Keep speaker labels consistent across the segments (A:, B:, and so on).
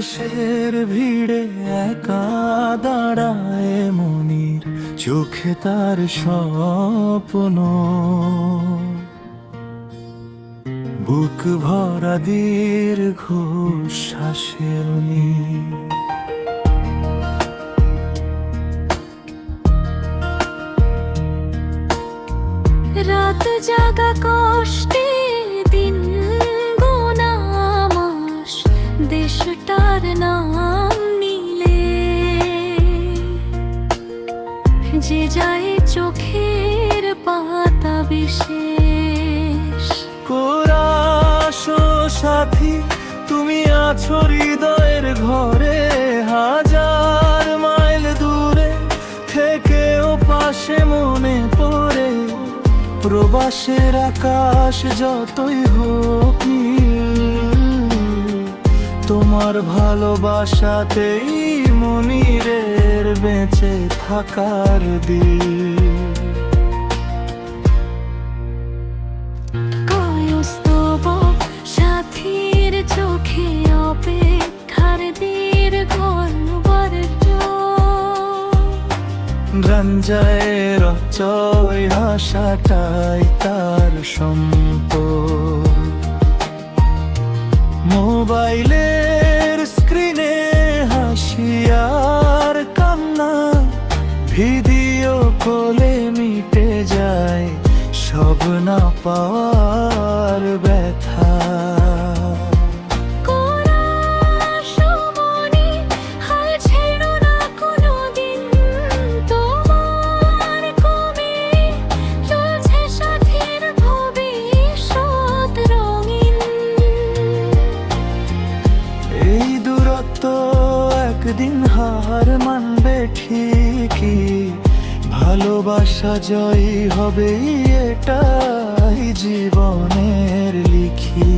A: দেশের ভিড়ে একা দাঁড়ায় মনির, চোখে তার স্বপ্ন, বুক ভরা দীর্ঘ শ্বাসের নীড়।
B: রাত জাগা কষ্টে দিন গোনা মাস, দেশটার নাম নিলে যে যায় চোখের পাতা বিশেষ।
A: কোরাসো সাথী, তুমি আছো হৃদয়ের ঘরে, হাজার মাইল দূরে থেকেও পাশে মনে পড়ে। প্রবাসের আকাশ যতই হোক নীল, তোমার ভালোবাসাতেই মনিরের বেঁচে থাকার দিন।
B: কায়স্তবক সাথীর চোখে অপেক্ষার দীর্ঘ বর্জ্য,
A: রঞ্জয়ের চয় হাসাটাই তার সম্পদ। মোবাইলের স্ক্রিনে হাসি আর কান্না, ভিডিও কলে মিটে যায় সব না পাওয়ার ব্যথা। একদিন হার মানবে ঠিকই, ভালোবাসা জয়ী হবে এটাই জীবনের লিখি।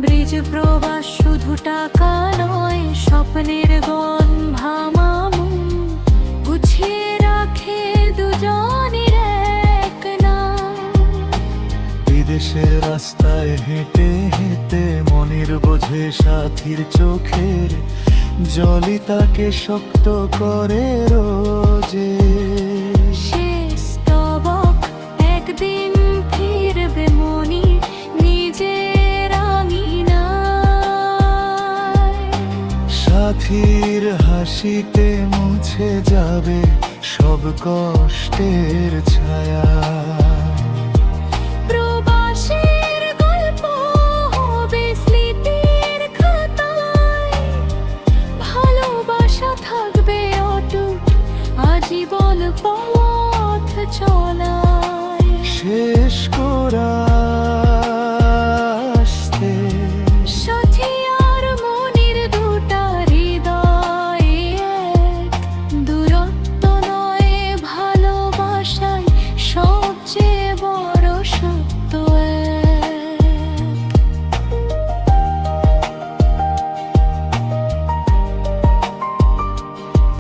B: ব্রিজ প্রবাস শুধু টাকা নয়, স্বপ্নের গন ভামামু গুছিয়ে রাখে দুজনের এক নাম।
A: বিদেশের রাস্তায় হেঁটে হেঁটে মনির বোঝে সাথীর চোখের জলই তাকে শক্ত করে রোজে।
B: শেষতবক একদিন ফিরবে মনির নিজের আঙিনায়,
A: সাথীর হাসিতে মুছে যাবে সব কষ্টের ছায়া।